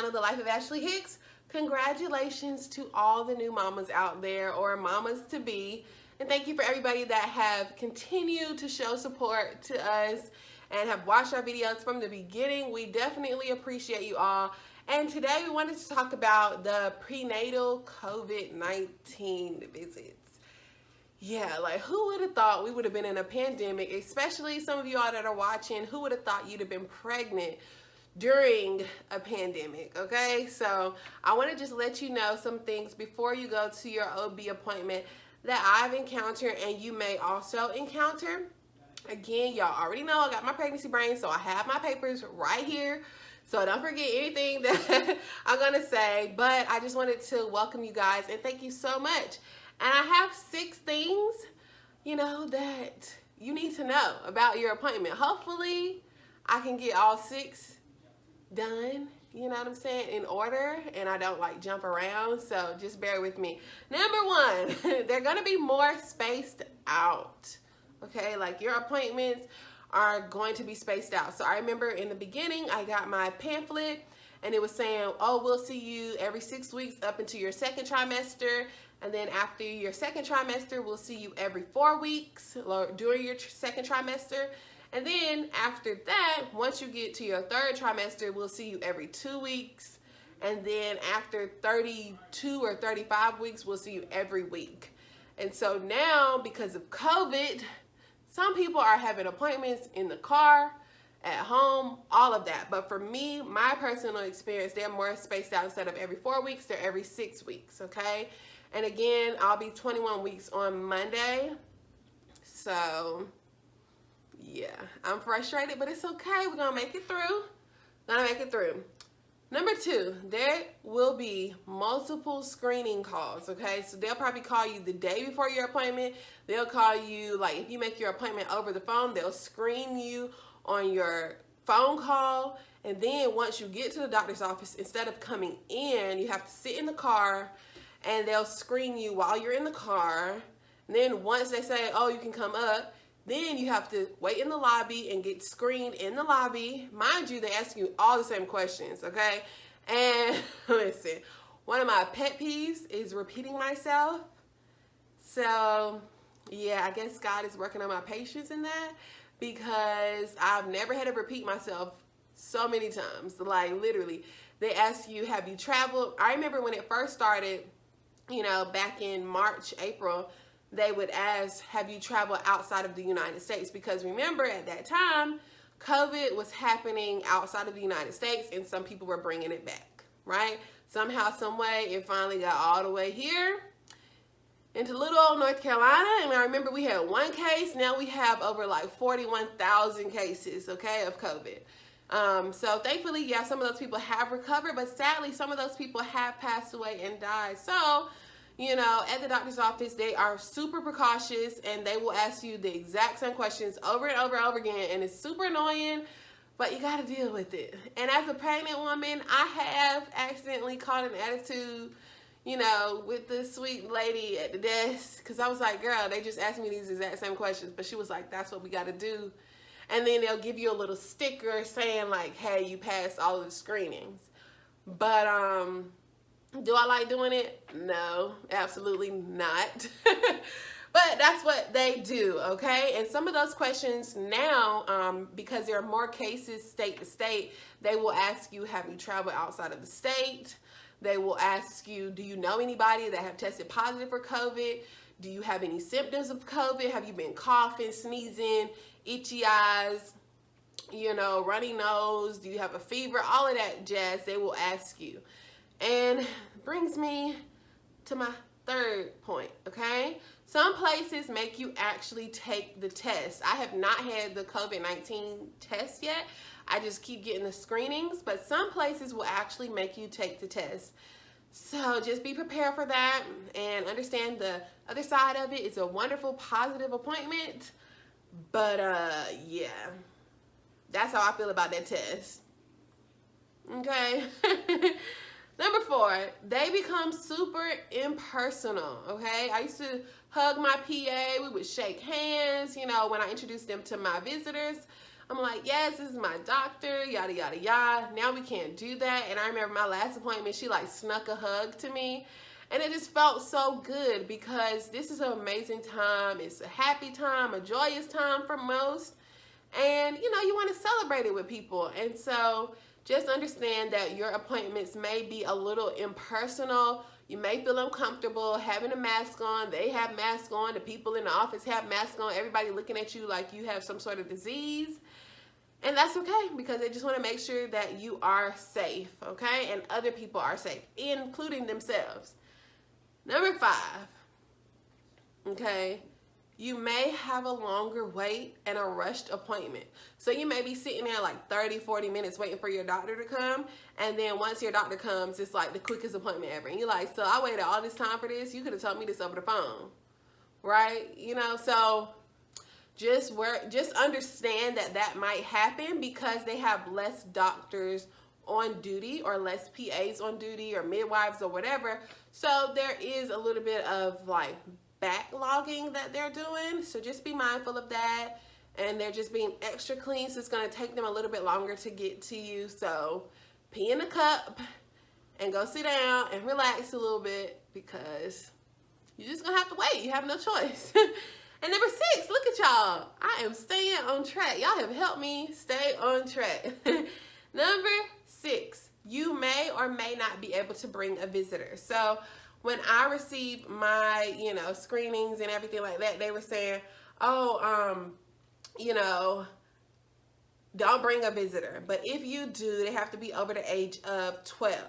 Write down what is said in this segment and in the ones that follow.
channel, The Life of Ashley Hicks. Congratulations to all the new mamas out there, or mamas to be. And thank you for everybody that have continued to show support to us and have watched our videos from the beginning. We definitely appreciate you all. And today we wanted to talk about the prenatal COVID-19 visits. Yeah, like who would have thought we would have been in a pandemic, especially some of you all that are watching, who would have thought you'd have been pregnant during a pandemic, okay? So I want to just let you know some things before you go to your OB appointment that I've encountered and you may also encounter. Again, y'all already know I got my pregnancy brain, so I have my papers right here. So don't forget anything that I'm going to say, but I just wanted to welcome you guys and thank you so much. And I have 6 things, that you need to know about your appointment. Hopefully, I can get all 6 done, you know what I'm saying, in order, and I don't like jump around, so just bear with me. Number 1, they're going to be more spaced out, okay? Like your appointments are going to be spaced out. So I remember in the beginning, I got my pamphlet, and it was saying, oh, we'll see you every 6 weeks up into your 2nd trimester. And then after your 2nd trimester, we'll see you every 4 weeks during your 2nd trimester. And then after that, once you get to your 3rd trimester, we'll see you every 2 weeks. And then after 32 or 35 weeks, we'll see you every week. And so now, because of COVID, some people are having appointments in the car, at home, all of that. But for me, my personal experience, they're more spaced out. Instead of every 4 weeks, they're every 6 weeks, okay? And again, I'll be 21 weeks on Monday. So, yeah, I'm frustrated, but it's okay. We're going to make it through. Number 2, there will be multiple screening calls, okay? So they'll probably call you the day before your appointment. They'll call you, like if you make your appointment over the phone, they'll screen you on your phone call. And then once you get to the doctor's office, instead of coming in, you have to sit in the car and they'll screen you while you're in the car. And then once they say, oh, you can come up, then you have to wait in the lobby and get screened in the lobby. Mind you, they ask you all the same questions, okay? And listen, one of my pet peeves is repeating myself. So, yeah, I guess God is working on my patience in that, because I've never had to repeat myself so many times. Like, literally, they ask you, have you traveled? I remember when it first started, back in March, April, they would ask, have you traveled outside of the United States? Because remember, at that time, COVID was happening outside of the United States, and some people were bringing it back, right? Somehow, some way, it finally got all the way here into little old North Carolina. And I remember we had 1 case. Now we have over like 41,000 cases, okay, of COVID. So thankfully, yeah, some of those people have recovered, but sadly, some of those people have passed away and died. So, at the doctor's office, they are super precautious, and they will ask you the exact same questions over and over and over again, and it's super annoying, but you got to deal with it. And as a pregnant woman, I have accidentally caught an attitude, with the sweet lady at the desk, because I was like, girl, they just asked me these exact same questions, but she was like, that's what we got to do. And then they'll give you a little sticker saying like, hey, you passed all of the screenings. But, do I like doing it? No, absolutely not. But that's what they do, okay? And some of those questions now, because there are more cases state to state, they will ask you, have you traveled outside of the state? They will ask you, do you know anybody that have tested positive for COVID? Do you have any symptoms of COVID? Have you been coughing, sneezing, itchy eyes, runny nose? Do you have a fever? All of that jazz, they will ask you. And brings me to my 3rd point, okay? Some places make you actually take the test. I have not had the COVID-19 test yet. I just keep getting the screenings, but some places will actually make you take the test. So just be prepared for that and understand the other side of it. It's a wonderful, positive appointment, but yeah, that's how I feel about that test, okay? Number 4, they become super impersonal, okay? I used to hug my PA. We would shake hands, when I introduced them to my visitors. I'm like, yes, this is my doctor, yada, yada, yada. Now we can't do that. And I remember my last appointment, she like snuck a hug to me. And it just felt so good because this is an amazing time. It's a happy time, a joyous time for most. And, you know, you want to celebrate it with people. And so just understand that your appointments may be a little impersonal. You may feel uncomfortable having a mask on. They have masks on. The people in the office have masks on. Everybody looking at you like you have some sort of disease. And that's okay because they just want to make sure that you are safe, okay? And other people are safe, including themselves. Number 5, okay? You may have a longer wait and a rushed appointment. So you may be sitting there like 30, 40 minutes waiting for your doctor to come. And then once your doctor comes, it's like the quickest appointment ever. And you're like, so I waited all this time for this? You could have told me this over the phone, right? You know, so just understand that that might happen because they have less doctors on duty or less PAs on duty or midwives or whatever. So there is a little bit of like backlogging that they're doing. So just be mindful of that. And they're just being extra clean. So it's going to take them a little bit longer to get to you. So pee in a cup and go sit down and relax a little bit because you're just going to have to wait. You have no choice. And number 6, look at y'all. I am staying on track. Y'all have helped me stay on track. Number 6, you may or may not be able to bring a visitor. So when I received my, you know, screenings and everything like that, they were saying, oh, you know, don't bring a visitor. But if you do, they have to be over the age of 12.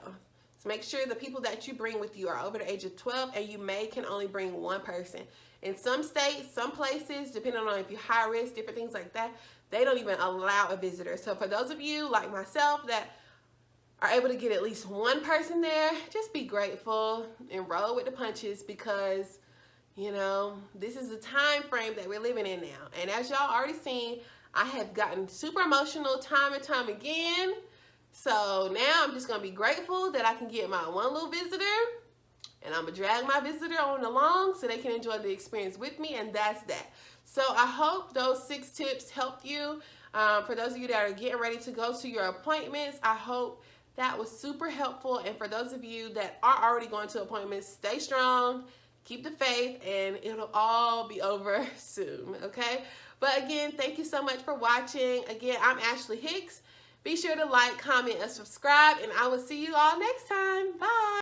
So make sure the people that you bring with you are over the age of 12 and you can only bring one person. In some states, some places, depending on if you're high risk, different things like that, they don't even allow a visitor. So for those of you like myself that are able to get at least one person there, just be grateful and roll with the punches because, you know, this is the time frame that we're living in now. And as y'all already seen, I have gotten super emotional time and time again. So now I'm just going to be grateful that I can get my one little visitor. And I'm going to drag my visitor on along so they can enjoy the experience with me. And that's that. So I hope those 6 tips helped you. For those of you that are getting ready to go to your appointments, I hope that was super helpful. And for those of you that are already going to appointments, stay strong, keep the faith, and it'll all be over soon, okay? But again, thank you so much for watching. Again, I'm Ashley Hicks. Be sure to like, comment, and subscribe, and I will see you all next time. Bye.